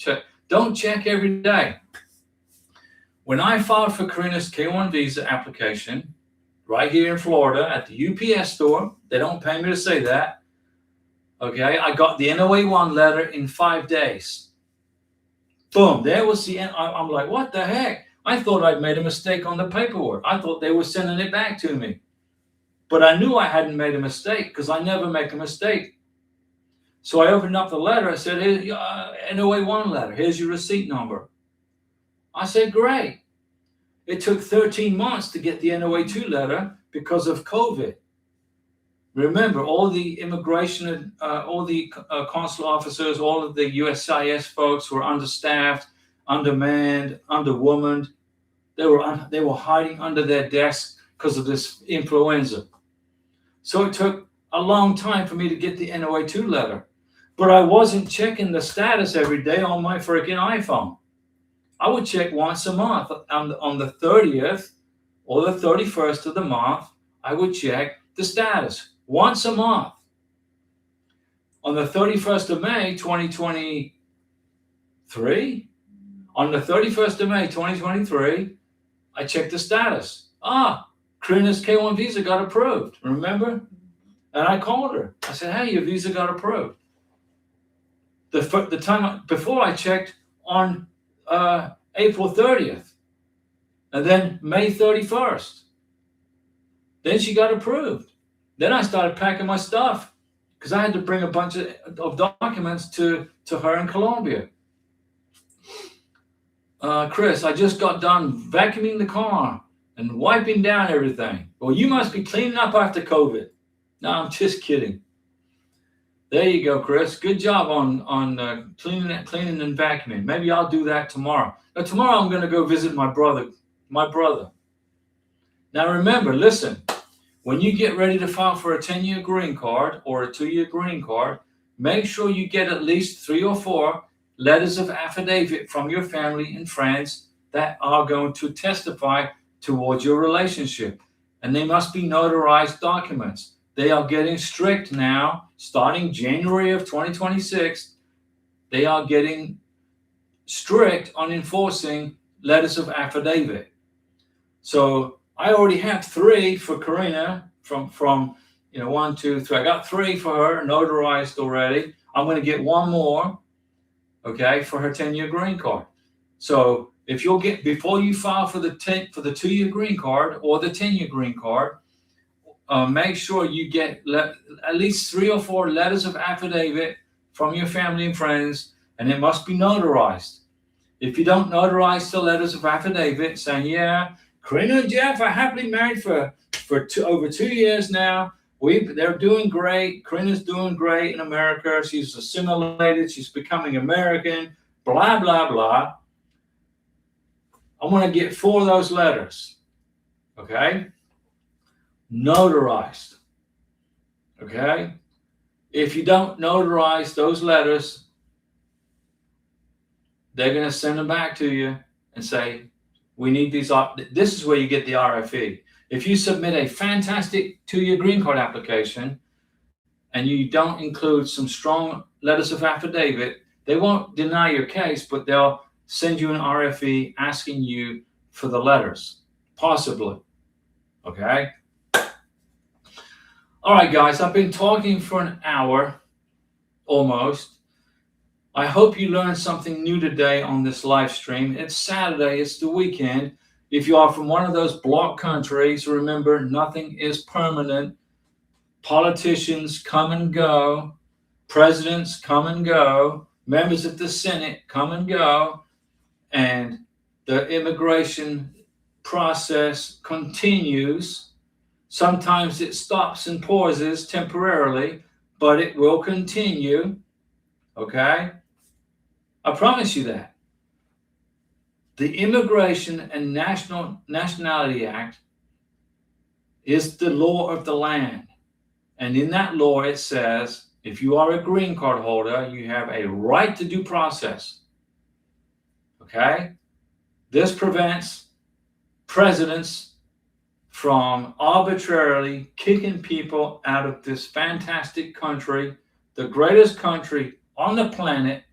Don't check every day. When I filed for Karina's K1 visa application, right here in Florida at the UPS store, they don't pay me to say that, okay, I got the NOA-1 letter in 5 days. Boom, there was the end. I'm like, what the heck? I thought I'd made a mistake on the paperwork. I thought they were sending it back to me. But I knew I hadn't made a mistake because I never make a mistake. So I opened up the letter. I said, here's your NOA-1 letter. Here's your receipt number. I said, great. It took 13 months to get the NOA-2 letter because of COVID. Remember, all the immigration, all the consular officers, all of the USCIS folks were understaffed, undermanned, underwomaned. They were hiding under their desks because of this influenza. So it took a long time for me to get the NOA-2 letter. But I wasn't checking the status every day on my freaking iPhone. I would check once a month. On the 30th or the 31st of the month, I would check the status once a month. On the 31st of May, 2023, on the 31st of May, 2023, I checked the status. Karina's K1 visa got approved, remember? And I called her. I said, hey, your visa got approved. The time before I checked on April 30th. And then May 31st. Then she got approved. Then I started packing my stuff because I had to bring a bunch of documents to her in Colombia. Chris, I just got done vacuuming the car and wiping down everything. Well, you must be cleaning up after COVID. No, I'm just kidding. There you go, Chris. Good job on cleaning and vacuuming. Maybe I'll do that tomorrow. Now, tomorrow I'm going to go visit my brother. Now, remember, listen, when you get ready to file for a 10-year green card or a 2-year green card, make sure you get at least 3 or 4 letters of affidavit from your family and friends that are going to testify towards your relationship. And they must be notarized documents. They are getting strict now, starting January of 2026. They are getting strict on enforcing letters of affidavit. So I already have 3 for Karina from 1, 2, 3. I got 3 for her notarized already. I'm going to get 1 more, okay, for her 10-year green card. So if you'll get, before you file for the 2-year green card or the 10-year green card, make sure you get at least 3 or 4 letters of affidavit from your family and friends, and it must be notarized. If you don't notarize the letters of affidavit saying, yeah, Karina and Jeff are happily married for over 2 years now. They're doing great. Karina's doing great in America. She's assimilated. She's becoming American, blah, blah, blah. I'm going to get 4 of those letters, okay? Notarized, okay? If you don't notarize those letters, they're going to send them back to you and say, we need these. This is where you get the RFE. If you submit a fantastic 2-year green card application and you don't include some strong letters of affidavit, they won't deny your case, but they'll send you an RFE asking you for the letters, possibly, okay? All right, guys, I've been talking for an hour almost. I hope you learned something new today on this live stream. It's Saturday, it's the weekend. If you are from one of those bloc countries, remember, nothing is permanent. Politicians come and go. Presidents come and go. Members of the Senate come and go. And the immigration process continues. Sometimes it stops and pauses temporarily, but it will continue. Okay? I promise you that. The Immigration and Nationality Act is the law of the land. And in that law, it says, if you are a green card holder, you have a right to due process. Okay? This prevents presidents from arbitrarily kicking people out of this fantastic country, the greatest country on the planet,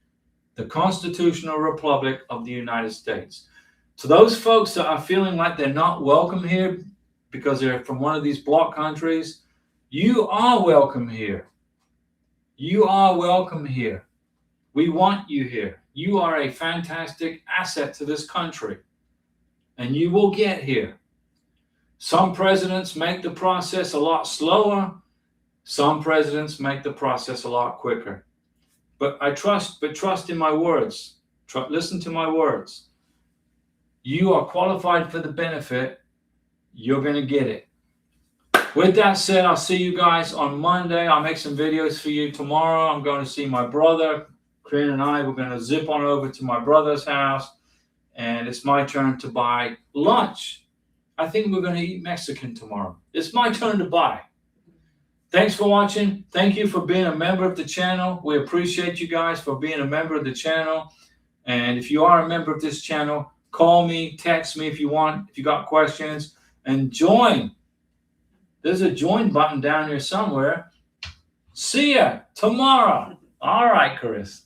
the Constitutional Republic of the United States. To those folks that are feeling like they're not welcome here because they're from one of these bloc countries, you are welcome here. You are welcome here. We want you here. You are a fantastic asset to this country, and you will get here. Some presidents make the process a lot slower. Some presidents make the process a lot quicker. But trust in my words. Listen to my words. You are qualified for the benefit. You're going to get it. With that said, I'll see you guys on Monday. I'll make some videos for you tomorrow. I'm going to see my brother. Corinne and I, we're going to zip on over to my brother's house. And it's my turn to buy lunch. I think we're going to eat Mexican tomorrow. It's my turn to buy. Thanks for watching. Thank you for being a member of the channel. We appreciate you guys for being a member of the channel. And if you are a member of this channel, call me, text me if you want, if you got questions, and join. There's a join button down here somewhere. See ya tomorrow. All right, Chris.